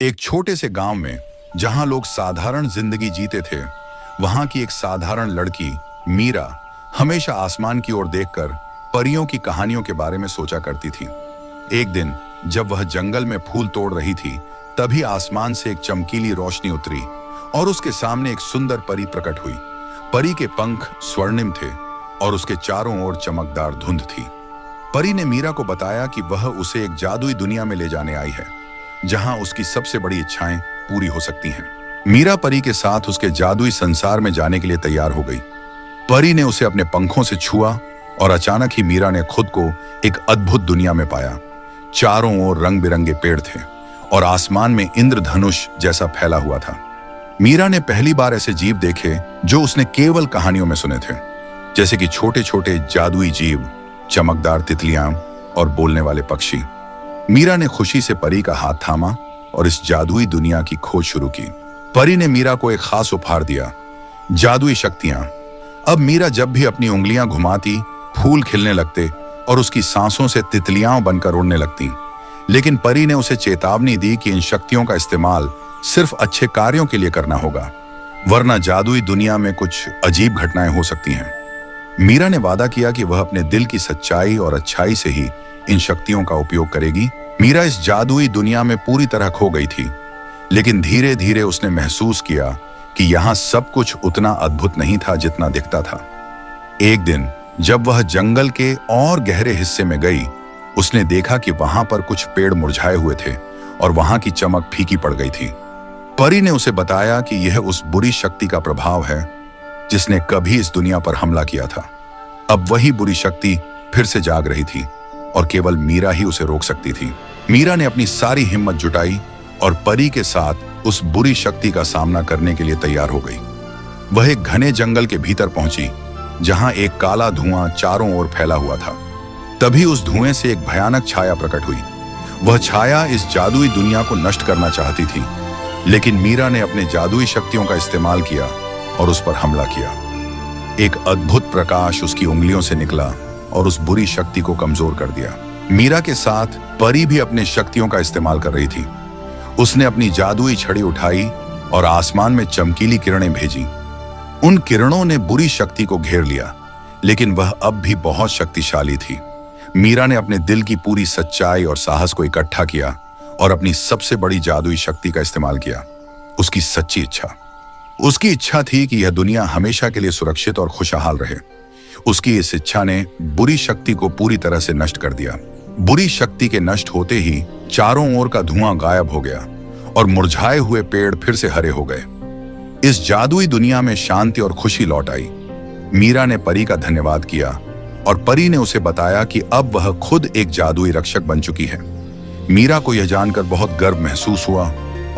एक छोटे से गांव में जहां लोग साधारण जिंदगी जीते थे, वहां की एक साधारण लड़की मीरा हमेशा आसमान की ओर देखकर परियों की कहानियों के बारे में सोचा करती थी। एक दिन जब वह जंगल में फूल तोड़ रही थी, तभी आसमान से एक चमकीली रोशनी उतरी और उसके सामने एक सुंदर परी प्रकट हुई। परी के पंख स्वर्णिम थे और उसके चारों ओर चमकदार धुंध थी। परी ने मीरा को बताया कि वह उसे एक जादुई दुनिया में ले जाने आई है, जहां उसकी सबसे बड़ी इच्छाएं पूरी हो सकती हैं। मीरा परी के साथ उसके जादुई संसार में जाने के लिए तैयार हो गई। परी ने उसे अपने पंखों से छुआ और अचानक ही मीरा ने खुद को एक अद्भुत दुनिया में पाया। चारों ओर रंग बिरंगे पेड़ थे और आसमान में इंद्रधनुष जैसा फैला हुआ था। मीरा ने पहली बार ऐसे जीव देखे जो उसने केवल कहानियों में सुने थे, जैसे कि छोटे छोटे जादुई जीव, चमकदार तितलियां और बोलने वाले पक्षी। मीरा ने खुशी से परी का हाथ थामा और इस जादुई दुनिया की खोज शुरू की। परी ने मीरा को एक खास उपहार दिया, जादुई शक्तियां। अब मीरा जब भी अपनी उंगलियां घुमाती, फूल खिलने लगते और उसकी सांसों से तितलियां बनकर उड़ने लगती। लेकिन परी ने उसे चेतावनी दी कि इन शक्तियों का इस्तेमाल सिर्फ अच्छे कार्यों के लिए करना होगा, वरना जादुई दुनिया में कुछ अजीब घटनाएं हो सकती हैं। मीरा ने वादा किया कि वह अपने दिल की सच्चाई और अच्छाई से ही इन शक्तियों का उपयोग करेगी। मीरा इस जादुई दुनिया में पूरी तरह खो गई थी, लेकिन धीरे धीरे उसने महसूस किया कि यहाँ सब कुछ उतना अद्भुत नहीं था जितना दिखता था। एक दिन जब वह जंगल के और गहरे हिस्से में गई, उसने देखा कि वहां पर कुछ पेड़ मुरझाए हुए थे और वहां की चमक फीकी पड़ गई थी। परी ने उसे बताया कि यह उस बुरी शक्ति का प्रभाव है जिसने कभी इस दुनिया पर हमला किया था। अब वही बुरी शक्ति फिर से जाग रही थी और केवल मीरा ही उसे रोक सकती थी। मीरा ने अपनी सारी हिम्मत जुटाई और परी के साथ उस बुरी शक्ति का सामना करने के लिए तैयार हो गई। वह एक घने जंगल के भीतर पहुंची, जहां एक काला धुआं चारों ओर फैला हुआ था। तभी उस धुएं से एक भयानक छाया प्रकट हुई। वह छाया इस जादुई दुनिया को नष्ट करना चाहती थी, लेकिन मीरा ने अपने जादुई शक्तियों का इस्तेमाल किया और उस पर हमला किया। एक अद्भुत प्रकाश उसकी उंगलियों से निकला और उस बुरी शक्ति को कमजोर कर दिया। मीरा के साथ परी भी अपने शक्तियों का इस्तेमाल कर रही थी। उसने अपनी जादुई छड़ी उठाई और आसमान में चमकीली किरणें भेजी। उन किरणों ने बुरी शक्ति को घेर लिया, लेकिन वह अब भी बहुत शक्तिशाली थी। मीरा ने अपने दिल की पूरी सच्चाई और साहस को इकट्ठा किया और अपनी सबसे बड़ी जादुई शक्ति का इस्तेमाल किया, उसकी सच्ची इच्छा। उसकी इच्छा थी कि यह दुनिया हमेशा के लिए सुरक्षित और खुशहाल रहे। उसकी इस इच्छा ने बुरी शक्ति को पूरी तरह से नष्ट कर दिया। बुरी शक्ति के नष्ट होते ही चारों ओर का धुआं गायब हो गया और मुरझाए हुए पेड़ फिर से हरे हो गए। इस जादुई दुनिया में शांति और खुशी लौट आई। मीरा ने परी का धन्यवाद किया और परी ने उसे बताया कि अब वह खुद एक जादुई रक्षक बन चुकी है। मीरा को यह जानकर बहुत गर्व महसूस हुआ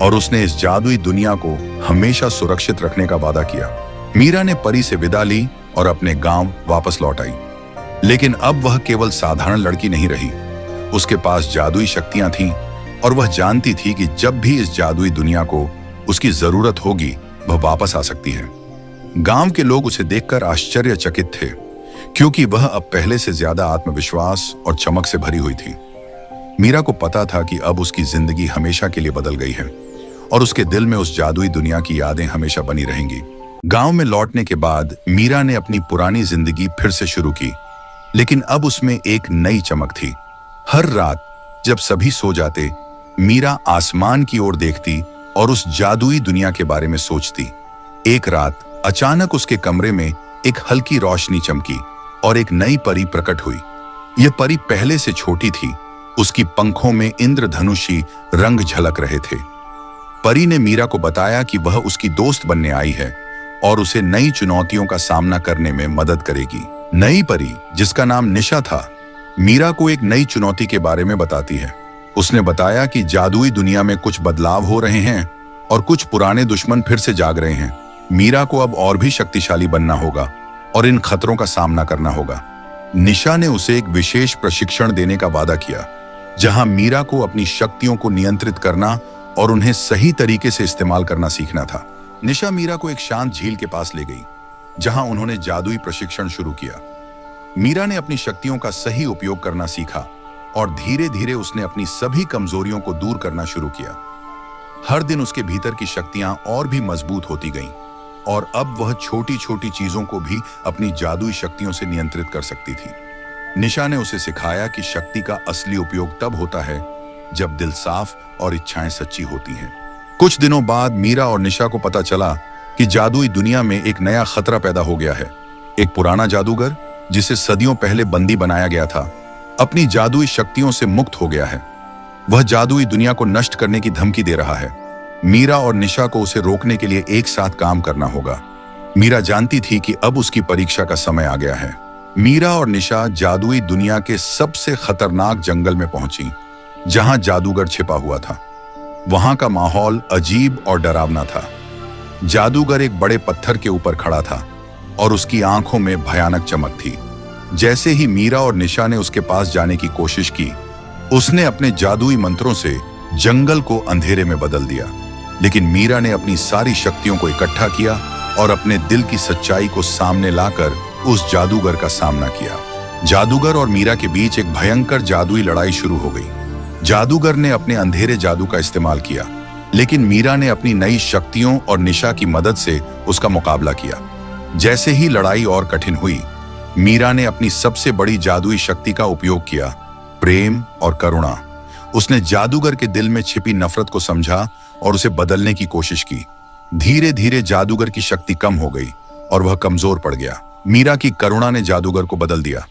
और उसने इस जादुई दुनिया को हमेशा सुरक्षित रखने का वादा किया। मीरा ने परी से विदा ली और अपने गांव वापस लौट आई। लेकिन अब वह केवल साधारण लड़की नहीं रही। उसके पास जादुई शक्तियां थीं और वह जानती थी कि जब भी इस जादुई दुनिया को उसकी जरूरत होगी, वह वापस आ सकती है। गांव के लोग उसे देखकर आश्चर्यचकित थे, क्योंकि वह अब पहले से ज्यादा आत्मविश्वास और चमक से भरी हुई थी। मीरा को पता था कि अब उसकी जिंदगी हमेशा के लिए बदल गई है और उसके दिल में उस जादुई दुनिया की यादें हमेशा बनी रहेंगी। गांव में लौटने के बाद मीरा ने अपनी पुरानी जिंदगी फिर से शुरू की, लेकिन अब उसमें एक नई चमक थी। हर रात जब सभी सो जाते, मीरा आसमान की ओर देखती और उस जादुई दुनिया के बारे में सोचती। एक रात अचानक उसके कमरे में एक हल्की रोशनी चमकी और एक नई परी प्रकट हुई। यह परी पहले से छोटी थी, उसकी पंखों में इंद्रधनुषी रंग झलक रहे थे। परी ने मीरा को बताया कि वह उसकी दोस्त बनने आई है और उसे नई चुनौतियों का सामना करने में मदद करेगी। नई परी, जिसका नाम निशा था, मीरा को एक नई चुनौती के बारे में बताती है। उसने बताया कि जादुई दुनिया में कुछ बदलाव हो रहे हैं और कुछ पुराने दुश्मन फिर से जाग रहे हैं। मीरा को अब और भी शक्तिशाली बनना होगा और इन खतरों का सामना करना होगा। निशा ने उसे एक विशेष प्रशिक्षण देने का वादा किया, जहां मीरा को अपनी शक्तियों को नियंत्रित करना और उन्हें सही तरीके से इस्तेमाल करना सीखना था। निशा मीरा को एक शांत झील के पास ले गई, जहां उन्होंने जादुई प्रशिक्षण शुरू किया। मीरा ने अपनी शक्तियों का सही उपयोग करना सीखा और धीरे धीरे उसने अपनी सभी कमजोरियों को दूर करना शुरू किया। हर दिन उसके भीतर की शक्तियां और भी मजबूत होती गईं और अब वह छोटी छोटी चीजों को भी अपनी जादुई शक्तियों से नियंत्रित कर सकती थी। निशा ने उसे सिखाया कि शक्ति का असली उपयोग तब होता है जब दिल साफ और इच्छाएं सच्ची होती हैं। कुछ दिनों बाद मीरा और निशा को पता चला कि जादुई दुनिया में एक नया खतरा पैदा हो गया है। एक पुराना जादूगर जिसे सदियों पहले बंदी बनाया गया था, अपनी जादुई शक्तियों से मुक्त हो गया है। वह जादुई दुनिया को नष्ट करने की धमकी दे रहा है। मीरा और निशा को उसे रोकने के लिए एक साथ काम करना होगा। मीरा जानती थी कि अब उसकी परीक्षा का समय आ गया है। मीरा और निशा जादुई दुनिया के सबसे खतरनाक जंगल में पहुंची, जहां जादूगर छिपा हुआ था। वहां का माहौल अजीब और डरावना था। जादूगर एक बड़े पत्थर के ऊपर खड़ा था और उसकी आंखों में भयानक चमक थी। जैसे ही मीरा और निशा ने उसके पास जाने की कोशिश की, उसने अपने जादुई मंत्रों से जंगल को अंधेरे में बदल दिया। लेकिन मीरा ने अपनी सारी शक्तियों को इकट्ठा किया और अपने दिल की सच्चाई को सामने लाकर उस जादूगर का सामना किया। जादूगर और मीरा के बीच एक भयंकर जादुई लड़ाई शुरू हो गई। जादूगर ने अपने अंधेरे जादू का इस्तेमाल किया, लेकिन मीरा ने अपनी नई शक्तियों और निशा की मदद से उसका मुकाबला किया। जैसे ही लड़ाई और कठिन हुई, मीरा ने अपनी सबसे बड़ी जादुई शक्ति का उपयोग किया, प्रेम और करुणा। उसने जादूगर के दिल में छिपी नफरत को समझा और उसे बदलने की कोशिश की। धीरे धीरे जादूगर की शक्ति कम हो गई और वह कमजोर पड़ गया। मीरा की करुणा ने जादूगर को बदल दिया।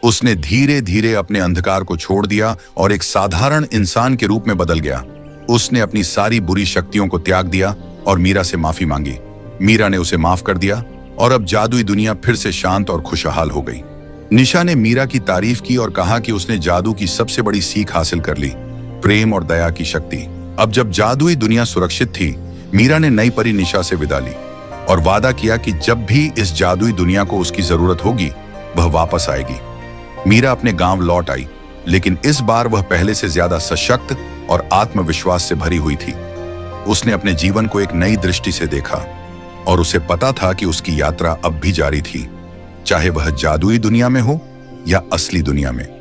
उसने धीरे धीरे अपने अंधकार को छोड़ दिया और एक साधारण इंसान के रूप में बदल गया। उसने अपनी सारी बुरी शक्तियों को त्याग दिया और मीरा से माफी मांगी। मीरा ने उसे माफ कर दिया और अब जादुई दुनिया फिर से शांत और खुशहाल हो गई। निशा ने मीरा की तारीफ की और कहा कि उसने जादू की सबसे बड़ी सीख हासिल कर ली, प्रेम और दया की शक्ति। अब जब जादुई दुनिया सुरक्षित थी, मीरा ने नई परी निशा से विदा ली और वादा किया कि जब भी इस जादुई दुनिया को उसकी जरूरत होगी, वह वापस आएगी। मीरा अपने गांव लौट आई, लेकिन इस बार वह पहले से ज्यादा सशक्त और आत्मविश्वास से भरी हुई थी। उसने अपने जीवन को एक नई दृष्टि से देखा और उसे पता था कि उसकी यात्रा अब भी जारी थी, चाहे वह जादुई दुनिया में हो या असली दुनिया में।